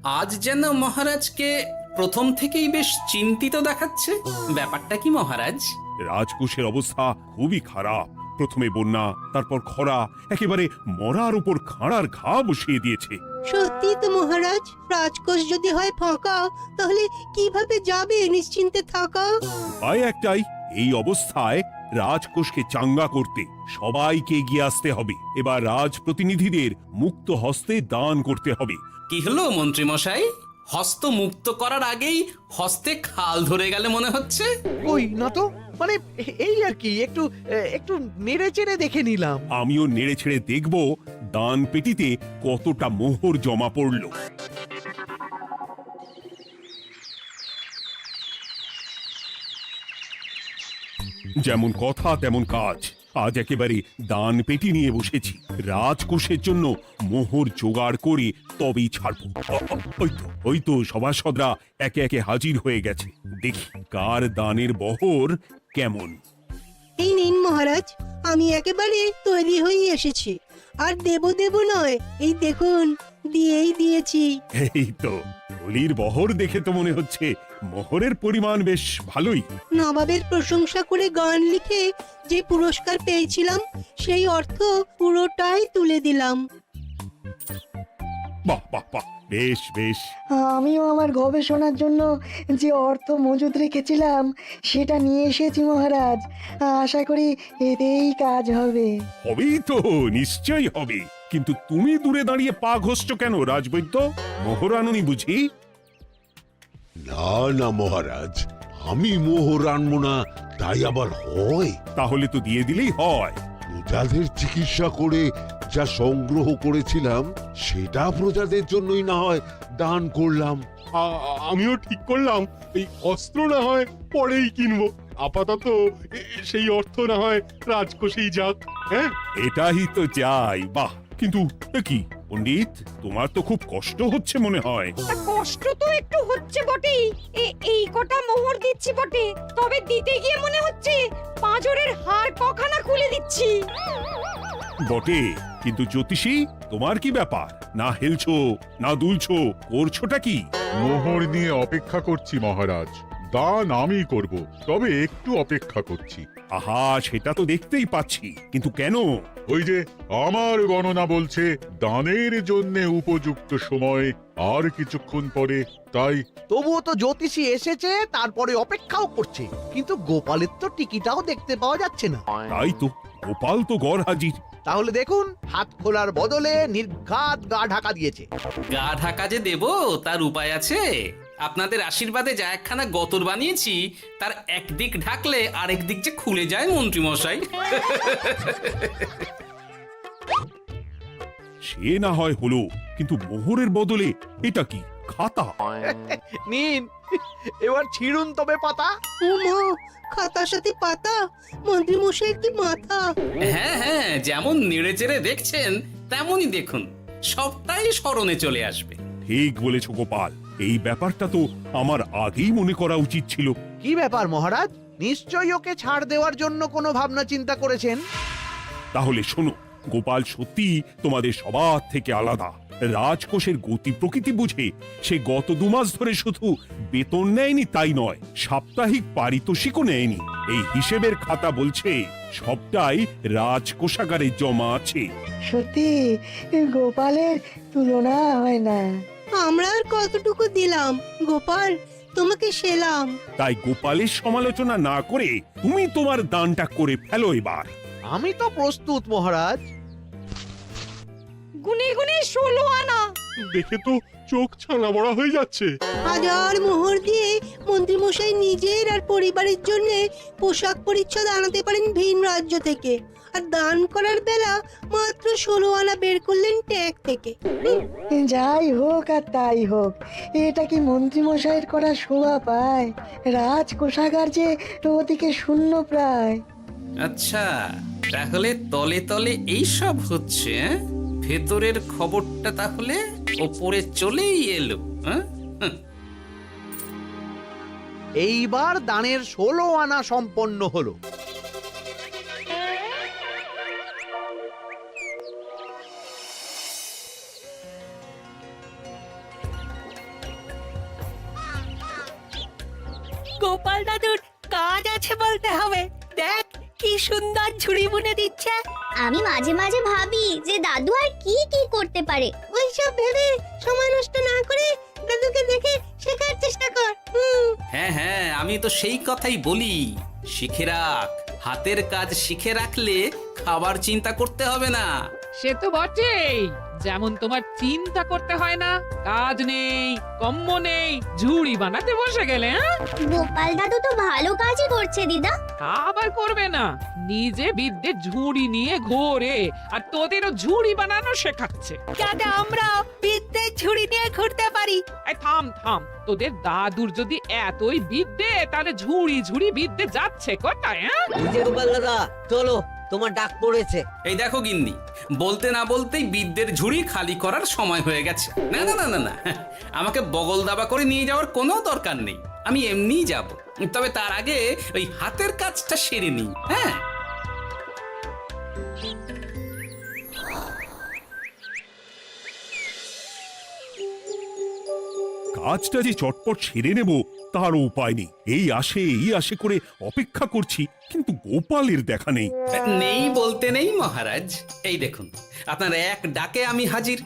আজ যেন মহারাজকে প্রথম থেকেই বেশ চিন্তিত দেখাচ্ছে। ব্যাপারটা কি মহারাজ? রাজকোষের অবস্থা খুবই খারাপ। প্রথমে বন্যা, তারপর খরা, একেবারে মরার উপর খাঁড়ার ঘা বসিয়ে দিয়েছে। সত্যি তো মহারাজ, রাজকোষ যদি হয় ফাঁকা, তাহলে কিভাবে যাবে নিশ্চিন্তে থাকা? উপায় একটাই, এই অবস্থায় রাজকোষকে চাঙ্গা করতে সবাইকে এগিয়ে আসতে হবে। এবার রাজপ্রতিনিধিদের মুক্ত হস্তে দান করতে হবে। কি হলো মন্ত্রী মশাই, হস্ত মুক্ত করার আগেই হস্তে খাল ধরে গেলে মনে হচ্ছে। ওই না তো, মানে এই আর কি, একটু একটু নেড়ে চেড়ে দেখে নিলাম। আমিও নেড়ে ছেড়ে দেখব দান পেটিতে কতটা মোহর জমা পড়ল। যেমন কথা তেমন কাজ। আজ একেবারে দান পেটি নিয়ে বসেছি। রাজকোষের জন্য মোহর জোগাড় করে তবেই ছাড়বো। ওই তো সভাসদরা একে একে হাজির হয়ে গেছে। দেখি কার দানের বহর কেমন। এই নিন মহারাজ, আমি একেবারে তৈরি হয়ে এসেছি। আর দেব দেব নয়, এই দেখুন দিয়েই দিয়েছি। এই তো থলির বহর দেখে তো মনে হচ্ছে মোহরের পরিমাণ বেশ ভালোই। নবাবের প্রশংসা করে গান লিখে যে পুরস্কার পেয়েছিলাম, সেই অর্থ পুরোটাই তুলে দিলাম। বাহ বাহ বাহ, বেশ বেশ। আমিও আমার গবেষণার জন্য যে অর্থ মজুদ রেখেছিলাম সেটা নিয়ে এসেছি মহারাজ। আশা করি এতেই কাজ হবে। হবেই তো, নিশ্চয়ই হবে। কিন্তু তুমি দূরে দাঁড়িয়ে পা ঘষছো কেন রাজবৈদ্য? মোহর আনুনি বুঝি? না না মহারাজ, আমি মোহর আনবো না তাই আবার হয়? তাহলে তো দিয়ে দিলেই হয়। প্রজাদের চিকিৎসা করে যা সংগ্রহ করেছিলাম সেটা প্রজাদের জন্যই না হয় দান করলাম। আমিও ঠিক করলাম এই অস্ত্র না হয় পরেই কিনবো, আপাতত সেই অর্থ না হয় রাজকোষেই যাক। হ্যাঁ, এটাই তো চাই। বাহ, কিন্তু এ কি পণ্ডিত, তোমার তো খুব কষ্ট হচ্ছে মনে হয়। কষ্ট তো একটু হচ্ছে বটেই। এই কটা মোহর দিচ্ছি বটে, তবে দিতে গিয়ে মনে হচ্ছে পাঁজরের হাড় কখানা খুলে দিচ্ছি। বটে, কিন্তু জ্যোতিষী তোমার কি ব্যাপার? না হেলছো না দুলছো, করছোটা কি? মোহর নিয়ে অপেক্ষা করছি মহারাজ, দান আমি করব, তবে একটু অপেক্ষা করছি। আহা, সেটা তো দেখতেই পাচ্ছি, কিন্তু কেন? ওই যে আমার গণনা বলছে দানের জন্য উপযুক্ত সময় আর কিছুক্ষণ পরে, তাই। তবুও তো জ্যোতিষী এসেছে, তারপরে অপেক্ষাও করছে, কিন্তু গোপালের তো টিকিটাও দেখতে পাওয়া যাচ্ছে না। তাই তো, গোপাল তো গড় হাজির। তাহলে দেখুন, হাত খোলার বদলে নির্ঘাত গা ঢাকা দিয়েছে। গা ঢাকা যে দেব তার উপায় আছে। আপনাদের আশীর্বাদে যা একখানা গতর বানিয়েছি, তার একদিক ঢাকলে আরেক দিক যে খুলে যায় মন্ত্রী মশাই। সে না হয় হলো, কিন্তু মোহরের বদলে এটা কি? খাতা? নিন, এবার ছিড়ুন তবে পাতা। উমা, খাতার সাথে পাতা, মন্ত্রী মশাইয়ের কি মাথা! হ্যাঁ হ্যাঁ, যেমন নেড়ে চেড়ে দেখছেন তেমনই দেখুন, সবটাই স্মরণে চলে আসবে। ঠিক বলেছ গোপাল, এই ব্যাপারটা তো আমার আগেই মনে করা উচিত ছিল। কি ব্যাপার মহারাজ, নিশ্চয়ই ওকে ছাড় দেওয়ার জন্য কোনো ভাবনা চিন্তা করেছেন। তাহলে শোনো, গোপাল সত্যি তোমাদের সবার থেকে আলাদা। রাজকোষের গতি প্রকৃতি বুঝে সে গত 2 মাস ধরে শুধু বেতন নেয়নি তাই নয়, সাপ্তাহিক পারিতোষিকও নেয়নি। এই হিসেবের খাতা বলছে সবটাই রাজকোষাগারে জমা আছে। সত্যি গোপালের তুলনা হয় না। আমরা আর কতটুকু দিলাম গোপাল, তোমাকে সেলাম। তাই গোপালের সমালোচনা না করে তুমি তোমার দানটা করে ফেলো এবার। আমি তো প্রস্তুত মহারাজ। গুনে গুনে 16 আনা। দেখে তো চোখ ছানা বড়া হয়ে যাচ্ছে। হাজার মোহর দিয়ে মন্ত্রী মশাই নিজের আর পরিবারের জন্য পোশাক পরিচ্ছদ আনাতে পারেন ভিন রাজ্য থেকে, আর দান করার বেলা মাত্র 16 আনা বের করলেন ট্যাগ থেকে। যাই হোক আর তাই হোক, এটা কি মন্ত্রীমশাইয়ের করা শোভা পায়? রাজকোষাগার যে ওদিকে শূন্য প্রায়। আচ্ছা, তাহলে তলে তলে এই সব হচ্ছে, হ্যাঁ? ভেতরের খবরটা তাহলে ওপরে চলেই এলো, হ্যাঁ? এইবার দানের 16 আনা সম্পন্ন হলো। গোপাল দাদুর কাজ আছে বলতে হবে। দেখ কি সুন্দর ঝুড়ি বুনে দিচ্ছে। আমি মাঝে মাঝে ভাবি যে দাদু আর কি কি করতে পারে। ওইসব ভেবে সময় নষ্ট না করে দাদুকে দেখে শেখার চেষ্টা কর। হ্যাঁ হ্যাঁ, আমি তো সেই কথাই বলি, শিখে রাখ। হাতের কাজ শিখে রাখলে খাবার চিন্তা করতে হবে না। সে তো বটেই, যেমন তোমার চিন্তা করতে হয় না, কাজ নেই কম্ম নেই, ঝুড়ি বানাতে বসে গেলে। হ্যাঁ, গোপাল দাদু তো ভালো কাজই করছে দিদা। তা আবার করবে না, নিজে বিদ্যে ঝুড়ি নিয়ে ঘোরে আর তোদেরও ঝুড়ি বানানো শেখাচ্ছে। যাতে আমরা বিদ্যে ঝুড়ি নিয়ে ঘুরতে পারি। এই থাম থাম, তোদের দাদুর যদি এতই বিদ্যে, তাহলে ঝুড়ি ঝুড়ি বিদ্যে যাচ্ছে কোথায়? হ্যাঁ, গোপাল দাদা চলো, তোমার ডাক পড়েছে। এই দেখো গিন্নি, বলতে না বলতেই বিদ্যের ঝুড়ি খালি করার সময় হয়ে গেছে। না না না না না, আমাকে বগল দাবা করে নিয়ে যাওয়ার কোনো দরকার নেই, আমি এমনিই যাব। তবে তার আগে ওই হাতের কাজটা সেরে নিই। হ্যাঁ, কাজটা যে চটপট সেরে নেব তারও উপায় নেই। এই আসে করে অপেক্ষা করছি, কিন্তু গোপালের দেখা নেই। নেই বলতে নেই মহারাজ, এই দেখুন আপনার এক ডাকে আমি হাজির।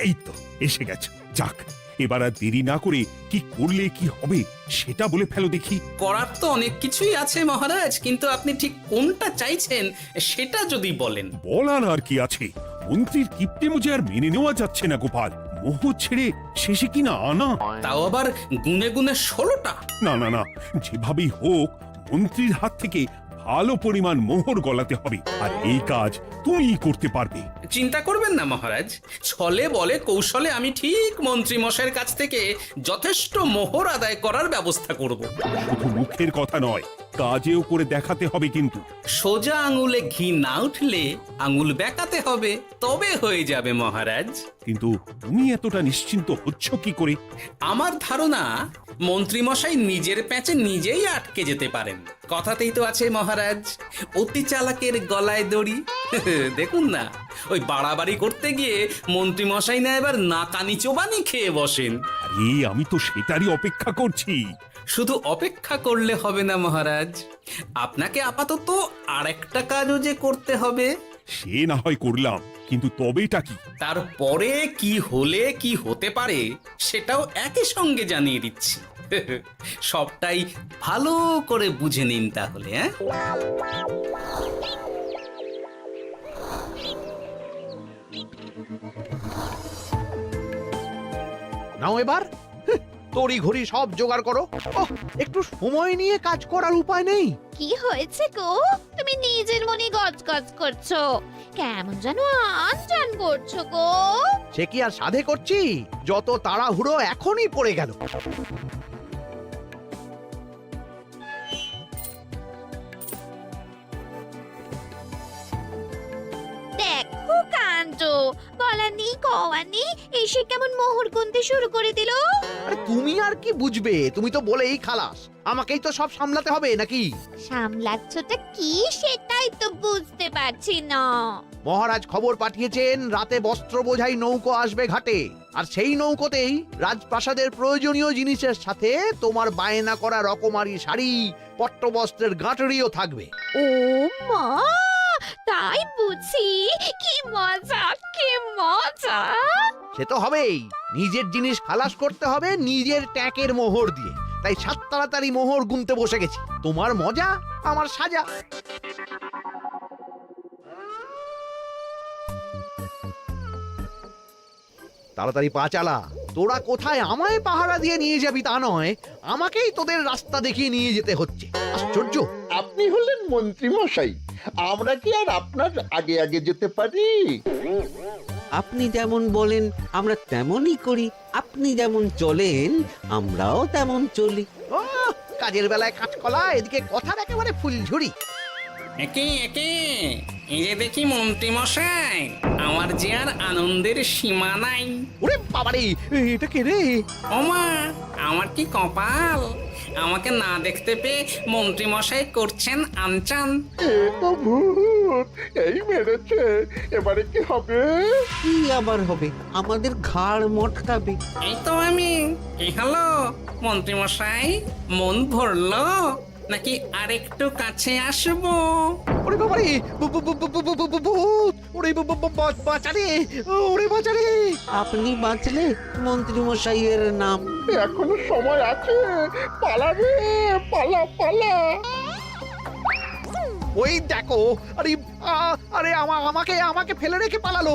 এই তো এসে গেছে। যাক, এবার আর দেরি না করে কি করলে কি হবে সেটা বলে ফেলো দেখি। করার তো অনেক কিছুই আছে মহারাজ, কিন্তু আপনি ঠিক কোনটা চাইছেন সেটা যদি বলেন। বলার আর কি আছে, মন্ত্রীর কিপ্টে মুজে আর মেনে নেওয়া যাচ্ছে না গোপাল। মোহ ছেড়ে শেষে কিনা আনা, তাও আবার গুনে গুনে 16টা। না না না, যেভাবেই হোক মন্ত্রীর হাত থেকে ভালো পরিমাণ মোহর গলাতে হবে, আর এই কাজ তুমিই করতে পারবে। চিন্তা করবেন না মহারাজ, ছলে বলে কৌশলে আমি ঠিক মন্ত্রী মশাইয়ের কাছ থেকে যথেষ্ট মোহর আদায় করার ব্যবস্থা করব। শুধু মুখের কথা নয়, কাজেও করে দেখাতে হবে কিন্তু। সোজা আঙুলে ঘি না উঠলে আঙুল বেঁকাতে হবে, তবে হয়ে যাবে মহারাজ। কিন্তু তুমি এতটা নিশ্চিন্ত হচ্ছ কি করে? আমার ধারণা মন্ত্রী মশাই নিজের প্যাঁচে নিজেই আটকে যেতে পারেন। কথাতেই তো আছে মহারাজ, অতি চালাকের গলায় দড়ি। দেখুন না, ওই বাড়াবাড়ি করতে গিয়ে মন্ত্রী মশাই না এবার নাকানি চোবানি খেয়ে বসেন। আরে আমি তো সেটারই অপেক্ষা করছি। শুধু অপেক্ষা করলে হবে না মহারাজ, আপনাকে আপাতত আরেকটা কাজও যে করতে হবে। সে না হয় করলাম, কিন্তু তবেটা কি? তারপরে কি হলে কি হতে পারে সেটাও একই সঙ্গে জানিয়ে দিচ্ছি। সবটাই ভালো করে বুঝে নিন তাহলে। হ্যাঁ, নাও এবার তড়ি ঘড়ি সব জোগাড় করো। ওহ, একটু সময় নিয়ে কাজ করার উপায় নেই? কি হয়েছে গো, তুমি নিজের মনে গজগজ করছো, কেমন যেন আনজান করছো গো। সে কি আর সাধে করছি, যত তাড়াহুড়ো এখনই পড়ে গেল। দেখো কাণ্ড, বলা নেই কওয়া নেই, এসে কেমন মোহর গুনতে শুরু করে দিল। আরে তুমি আর কি বুঝবে, তুমি তো বলেই খালাস, আমাকেই তো সব সামলাতে হবে নাকি? সামলাচ্ছটা কি সেটাই তো বুঝতে পারছি না। মহারাজ খবর পাঠিয়েছেন রাতে বস্ত্র বোঝাই নৌকো আসবে ঘাটে, আর সেই নৌকোতেই রাজপ্রাসাদের প্রয়োজনীয় জিনিসের সাথে তোমার বায়না করা রকমারি শাড়ি, পট্টবস্ত্রের গাঁটরিও থাকবে। ও মা, তাই বুঝি, কি মজা কি মজা। সে তো হবেই, নিজের জিনিস খালাস করতে হবে নিজের ট্যাঁকের মোহর দিয়ে, তাই সাত তাড়াতাড়ি মোহর গুনতে বসে গেছি। তোমার মজা আমার সাজা। তাড়াতাড়ি পা চালা, তোরা কোথায় আমায় পাহারা দিয়ে নিয়ে যাবি তা নয়, আমাকেই তোদের রাস্তা দেখিয়ে নিয়ে যেতে হচ্ছে। আশ্চর্য! আপনি হলেন মন্ত্রী মশাই, আমরা কি আর আপনার আগে আগে যেতে পারি? আপনি যেমন বলেন আমরা তেমনই করি, আপনি যেমন চলেন আমরাও তেমন চলি। ও, কাজের বেলায় কাঁচকলা, এদিকে কথার একেবারে ফুলঝুরি। একে একে এই যে দেখি মন্ত্রী মশাই, আমার যে আর আনন্দের সীমা নাই। ওরে বাবারে, এটা কে রে? ওমা, আমার কি কপাল, আমাকে না দেখতে পেয়ে মন্ত্রী মশাই করছেন আনচান। এ তো ভূত, এই মেরেছে, এবারে কি হবে? কি আবার হবে, আমাদের ঘাড় মটকাবে। এই তো আমি কি হলো মন্ত্রীমশাই, মন ভরলো নাকি আরেকটু কাছে আসবো? ওরে বাবারে, ভূত! ওরে বাঁচারে, ওরে বাঁচারে! আপনি বাঁচলে মন্ত্রী মশাইয়ের নাম। এখনো সময় আছে, পালাবে, পালা পালা। ওই দেখো, আরে আরে আমাকে আমাকে ফেলে রেখে পালালো।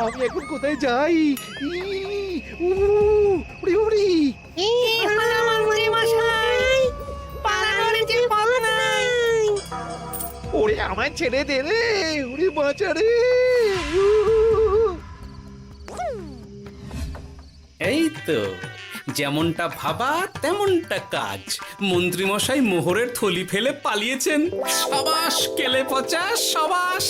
আমি এখন কোথায় যাই? উড়ি উড়ি। কি হলো মন্ত্রী মশাই? পালানোর যে পথ নাই। ওরে আমায় ছেড়ে দে রে, উড়ি বাঁচা রে। এই তো, যেমনটা ভাবা তেমনটা কাজ। মন্ত্রীমশাই মোহরের থলি ফেলে পালিয়েছেন। সাবাস কেলে পচা, সাবাস।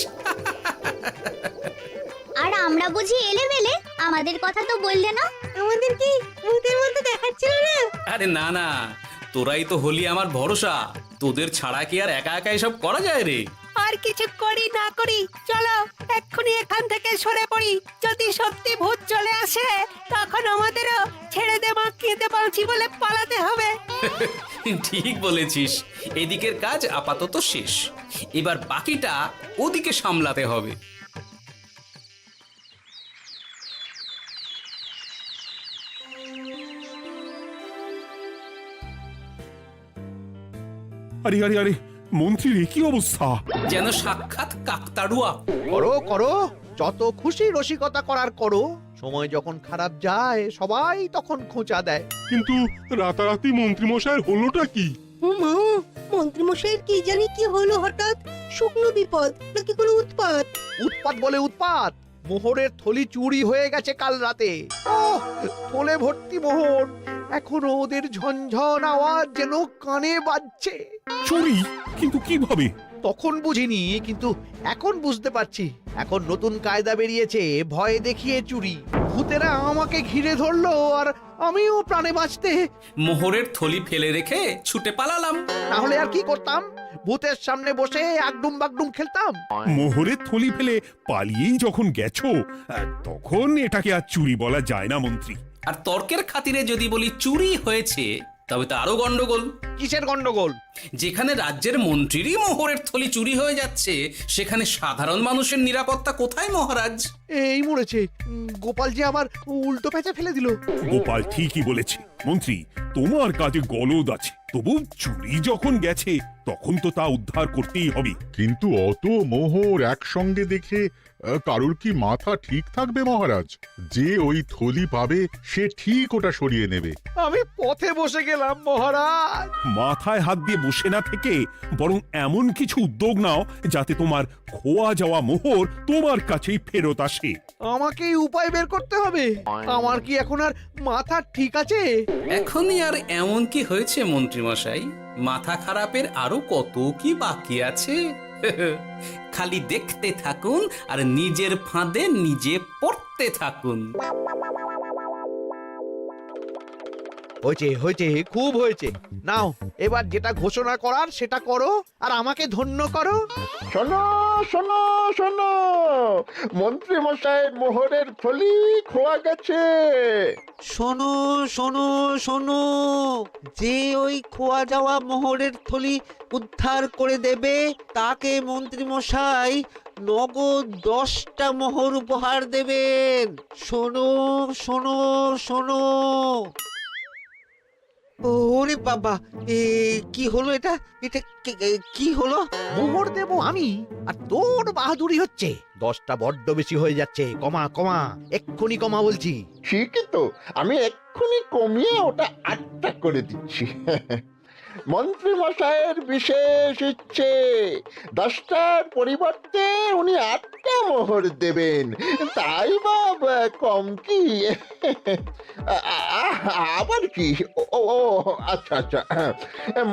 আর আমরা বুঝি এলেবেলে, আমাদের কথা তো বললে না। আমাদের কি ভূতের মতো দেখাচ্ছিল না? আরে না না, তোরাই তো হলি আমার ভরসা। তোদের ছাড়া কি আর একা একা এসব করা যায় রে? আর কিছু করি না করি, চলো এক্ষুনি এখান থেকে সরে পড়ি। যদি সত্যি ভূত চলে আসে, তখন আমাদেরও ছেড়ে দে মা, খেতে পারছি বলে পালাতে হবে। ঠিক বলেছিস, এদিকের কাজ আপাতত শেষ। এবার বাকিটা ওদিকে সামলাতে হবে। আরে আরে আরে, মন্ত্রীর এ কি অবস্থা? যেন সাক্ষাৎ কাকতাড়ুয়া। করো করো, যত খুশি রসিকতা করার করো। সময় যখন খারাপ যায় সবাই তখন খোঁচা দেয়। কিন্তু রাতারাতি মন্ত্রীমশাইয়ের হলোটা কি? মা, মন্ত্রীমশাইয়ের কি জানি কি হলো হঠাৎ? শুকনো বিপদ নাকি কোনো উৎপাত? উৎপাত বলে উৎপাত। মোহরের থলি চুরি হয়ে গেছে কাল রাতে। ওহ, থলে ভর্তি মোহর। এখনো ওদের ঝনঝন আওয়াজ যেন কানে বাজছে। চুরি? কিন্তু কিভাবে? তখন বুঝিনি, কিন্তু এখন বুঝতে পারছি। এখন নতুন কায়দা বেরিয়েছে, ভয় দেখিয়ে চুরি। ভূতেরা আমাকে ঘিরে ধরলো আর আমিও প্রাণে বাঁচতে মোহরের থলি ফেলে রেখে ছুটে পালালাম। তাহলে আর কি করতাম? ভূতের সামনে বসে আগডুম বাগডুম খেলতাম। মোহরের থলি ফেলে পালিয়েই যখন গেছো, তখন এটাকে আর চুরি বলা যায় না মন্ত্রী। আর তর্কের খাতিরে যদি বলি চুরি হয়েছে, তবে তো আরো গন্ডগোল। কিসের গন্ডগোল? যেখানে রাজ্যের মন্ত্রীরই মোহরের থলি চুরি হয়ে যাচ্ছে, সেখানে সাধারণ মানুষের নিরাপত্তা কোথায় মহারাজ? এই মরেছে, গোপাল যে আবার উল্টো প্যাঁচে ফেলে দিল। গোপাল ঠিকই বলেছে মন্ত্রী, তোমার কাজে গলদ আছে। তবু চুরি যখন গেছে, তখন তো তা উদ্ধার করতেই হবে। কিন্তু অত মোহর একসঙ্গে দেখে কারোর কি মাথা ঠিক থাকবে মহারাজ? যে ওই থলি পাবে সে ঠিক ওটা সরিয়ে নেবে। আমি পথে বসে গেলাম মহারাজ। মাথায় হাত দিয়ে বসে না থেকে বরং এমন কিছু উদ্যোগ নাও যাতে তোমার খোয়া যাওয়া মোহর তোমার কাছেই ফেরত আসে। আমাকেই উপায় বের করতে হবে। আমার কি এখন আর মাথা ঠিক আছে? এখনই আর এমন কি হয়েছে মন্ত্রীমশাই? মাথা খারাপের আরো কত কি বাকি আছে। খালি দেখতে থাকুন আর নিজের ফাঁদে নিজে পড়তে থাকুন। হয়েছে হয়েছে, খুব হয়েছে। নাও এবার যেটা ঘোষণা করার সেটা করো আর আমাকে ধন্য করো। শোনো শোনো শোনো, মন্ত্রী মশাইয়ের মোহরের থলি খোয়া গেছে। শোনো শোনো শোনো, যে ওই খোয়া যাওয়া মোহরের থলি উদ্ধার করে দেবে, তাকে মন্ত্রী মশাই নগদ 10টা মোহর উপহার দেবেন। শোনো শোনো শোনো। ওরে বাবা, কি হলো এটা? এটা কি হলো? মোহর দেব আমি, আর তোর বাহাদুরি হচ্ছে। 10টা বড্ড বেশি হয়ে যাচ্ছে। কমা কমা, এক্ষুনি কমা বলছি। ঠিকই তো, আমি এক্ষুনি কমিয়ে ওটা 8টা করে দিচ্ছি। মন্ত্রী মশাইয়ের বিশেষ ইচ্ছে, 10টার পরিবর্তে উনি 8টা মোহর দেবেন। তাই বা কম কি? আবার কি? ও আচ্ছা আচ্ছা,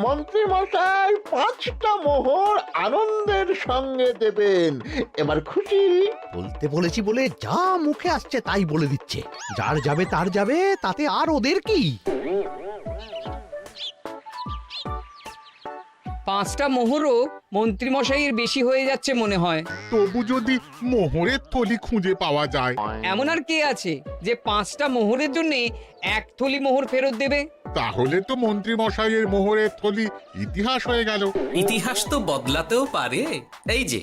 মন্ত্রী মশাই 5টা মোহর আনন্দের সঙ্গে দেবেন। এবার খুশি? বলতে বলেছি বলে যা মুখে আসছে তাই বলে দিচ্ছে। যার যাবে তার যাবে, তাতে আর ওদের কি? 5টা মোহরও মন্ত্রীমশাইয়ের বেশি হয়ে যাচ্ছে মনে হয়। তবু যদি মোহরের থলি খুঁজে পাওয়া যায়। এমন আর কে আছে যে 5টা মোহরের জন্য 1 থলি মোহর ফেরত দেবে? তাহলে তো মন্ত্রী মশাইয়ের মোহরের থলি ইতিহাস হয়ে গেল। ইতিহাস তো বদলাতেও পারে। এই যে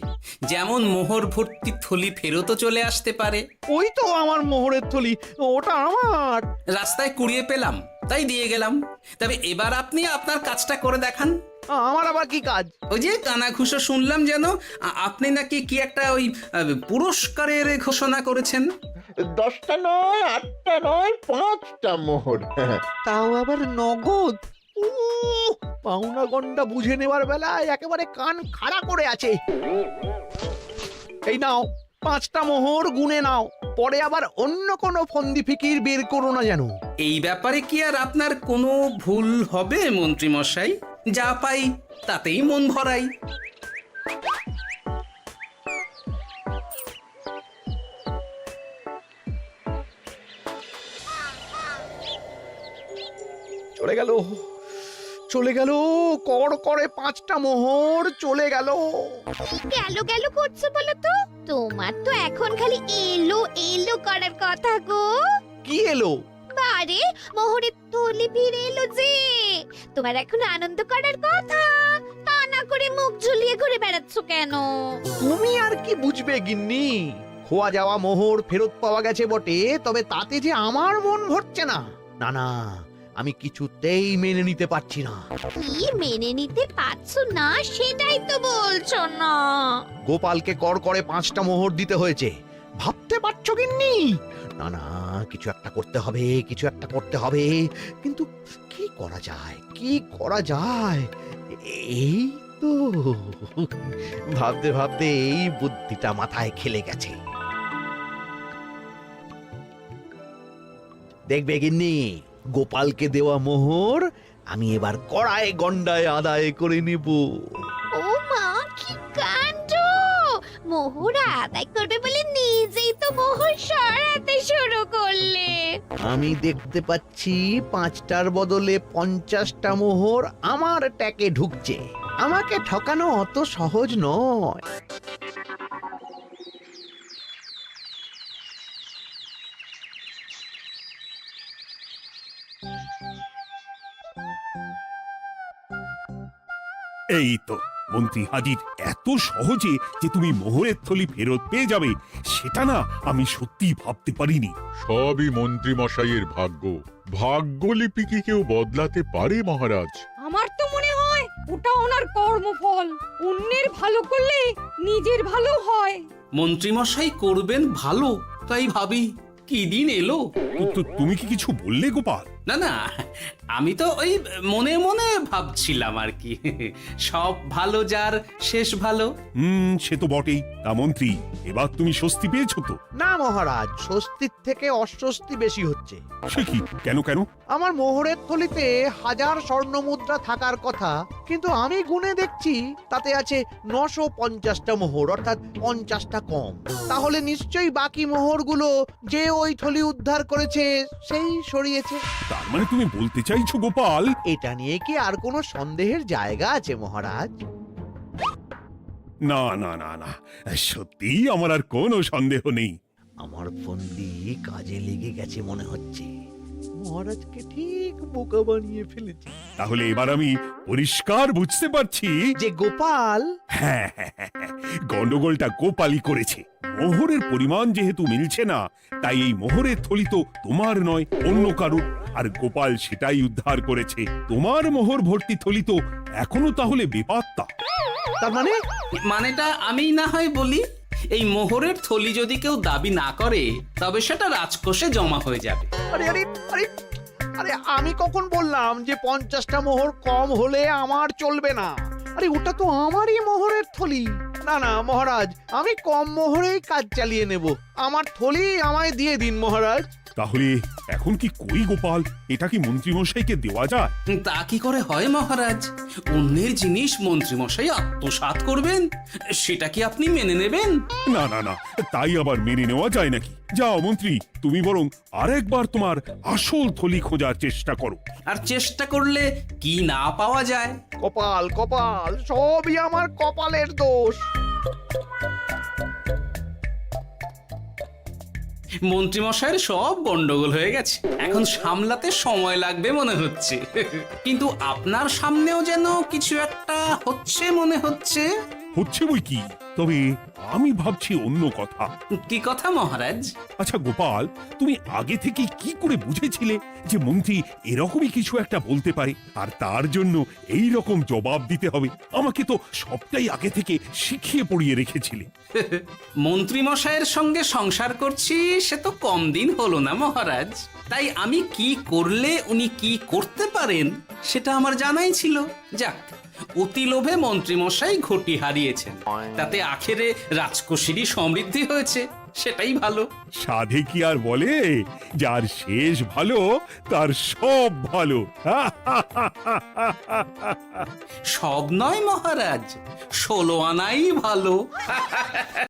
যেমন মোহর ভর্তি থলি ফেরতও চলে আসতে পারে। ওই তো আমার মোহরের থলি, ওটা আমার। রাস্তায় কুড়িয়ে পেলাম তাই দিয়ে গেলাম। তবে এবার আপনি আপনার কাজটা করে দেখান। আমার আবার কি কাজ? ওই যে কানাঘুষো শুনলাম যেন আপনি নাকি কি একটা ওই পুরস্কারের ঘোষণা করেছেন। 10টা নয়, 8টা নয়, 5টা মোহর। তাও আবার নগদ। পাওনা গন্ডা বুঝে নেবার বেলায় একেবারে কান খাড়া করে আছে। এই নাও 5টা মোহর, গুনে নাও, পরে আবার অন্য কোনো ফন্দি ফিকির বের করো না যেন। এই ব্যাপারে কি আর আপনার কোনো ভুল হবে মন্ত্রী মশাই? যা পাই তাতেই মন ভরাই। চলে গেল, চলে গেল, কর করে 5টা মোহর চলে গেল। গেল গেল করছো বলো তো? তোমার তো এখন খালি এলো এলো করার কথা গো। কি এলো? বারে মোহরের থলি ফিরে এলো যে। তোমার এখন আনন্দ করার কথা, তা না করে মুখ ঝুলিয়ে ঘুরে বেড়াচ্ছ কেন? তুমি আর কি বুঝবে গিন্নি? খোয়া যাওয়া মোহর ফেরত পাওয়া গেছে বটে, তবে তাতে যে আমার মন ভরছে না। না না, আমি কিছুতেই মেনে নিতে পারছি না। কি মেনে নিতে পারছো না সেটাই তো বলছো না। গোপালকে কর করে 5টা মোহর দিতে হয়েছে, ভাবতে পারছো গিন্নি? না না, কিছু একটা করতে হবে, কিছু একটা করতে হবে। কিন্তু কি করা যায়, কি করা যায়? এই তো ভাবতে ভাবতে এই বুদ্ধিটা মাথায় খেলে গেছে। দেখবে গিন্নি, গোপালকে দেওয়া মোহর আমি এবার কড়ায় গন্ডায় আদায় করে নিব। ও মা, কি কাণ্ড! মোহর আদায় করবে বলে নিজেই তো মোহর সরাতে শুরু করলে। আমি দেখতে পাচ্ছি 5টার বদলে 50টা মোহর আমার ট্যাকে ঢুকছে। আমাকে ঠকানো অত সহজ নয়। এই তো মন্ত্রী হাজির। এত সহজে যে তুমি মোহরের থলি ফেরত পেয়ে যাবে সেটা না আমি সত্যি ভাবতে পারিনি। সবই মন্ত্রী মশাইয়ের ভাগ্য। ভাগ্যলিপি কি কেউ বদলাতে পারে মহারাজ? আমার তো মনে হয় ওটা ওনার কর্মফল। অন্যের ভালো করলে নিজের ভালো হয়। মন্ত্রী মশাই করবেন ভালো, তাই ভাবি কি দিন এলো। তুমি কি কিছু বললে গোপাল? না না, আমি তো ওই মনে মনে ভাবছিলাম আর কি। সব ভালো যার শেষ ভালো। সে তো বটেই। তা মন্ত্রী, এবার তুমি স্বস্তি পেয়েছো তো? না মহারাজ, স্বস্তির থেকে অস্বস্তি বেশি হচ্ছে। সে কি? কেন কেন? আমার মোহরের থলিতে 1000 স্বর্ণ মুদ্রা থাকার কথা, কিন্তু আমি গুনে দেখছি তাতে আছে 950টা মোহর, অর্থাৎ 50টা কম। তাহলে নিশ্চয়ই বাকি মোহরগুলো যে ওই থলি উদ্ধার করেছে সেই সরিয়েছে। তার মানে তুমি বলতে চাইছো গোপাল? এটা নিয়ে কি আর কোনো সন্দেহের জায়গা আছে মহারাজ? না না না না, সত্যি আমার আর কোনো সন্দেহ নেই। আমার ফন্দি কাজে লেগে গেছে মনে হচ্ছে। মহারাজকে ঠিক বোকা বানিয়ে ফেলেছি। তাহলে এবার আমি পরিষ্কার বুঝতে পারছি যে গোপাল, হ্যাঁ, গন্ডগোলটা গোপালই করেছে। মোহরের পরিমাণ যেহেতু মিলছে না, তাই এই মোহরের থলি তো তোমার নয়, অন্য কারুর। আর গোপাল সেটাই উদ্ধার করেছে। তোমার মোহর ভর্তি থলি তো এখনো তাহলে বেপাত্তা। তার মানে? মানেটা আমি না হয় বলি। এই মোহরের থলি যদি কেউ দাবি না করে তবে সেটা রাজকোষে জমা হয়ে যাবে। আরে আরে আরে আরে, আমি কখন বললাম যে 50টা মোহর কম হলে আমার চলবে না? আরে ওটা তো আমারই মোহরের থলি। না না মহারাজ, আমি কম মোহরেই কাজ চালিয়ে নেব। আমার থলি আমায় দিয়ে দিন মহারাজ। তাহলে এখন কি করি গোপাল? এটা কি মন্ত্রীমশাইকে দেওয়া যায়? তা কি করে হয় মহারাজ? অন্যের জিনিস মন্ত্রীমশাই আত্মসাৎ করবেন, সেটা কি আপনি মেনে নেবেন? না না না, তাই আবার মেনে নেওয়া যায় নাকি? যাও মন্ত্রী, তুমি বরং আরেকবার তোমার আসল থলি খোঁজার চেষ্টা করো। আর চেষ্টা করলে কি না পাওয়া যায়? কপাল কপাল, সবই আমার কপালের দোষ। মন্ত্রীমশাইয়ের সব গন্ডগোল হয়ে গেছে, এখন সামলাতে সময় লাগবে মনে হচ্ছে। কিন্তু আপনার সামনেও যেন কিছু একটা হচ্ছে মনে হচ্ছে। হচ্ছে বই কি, তবে আমি ভাবছি অন্য কথা। কি কথা মহারাজ? আচ্ছা গোপাল, তুমি আগে থেকে কি করে বুঝেছিলে যে মন্ত্রী এরকমই কিছু একটা বলতে পারে, আর তার জন্য এই রকম জবাব দিতে হবে? আমাকে তো সবটাই আগে থেকে শিখিয়ে পড়িয়ে রেখেছিলে। মন্ত্রীমশাইয়ের সঙ্গে সংসার করছি সে তো কম দিন হলো না মহারাজ, তাই আমি কি করলে উনি কি করতে পারেন সেটা আমার জানাই ছিল। যাক, অতি লোভে মন্ত্রীমশাই ঘটি হারিয়েছেন, তাতে আখেরে রাজকোষেরই সমৃদ্ধি হয়েছে, সেটাই ভালো। সাধে কি আর বলে, যার শেষ ভালো তার সব ভালো। সব নয় মহারাজ, 16 আনাই ভালো।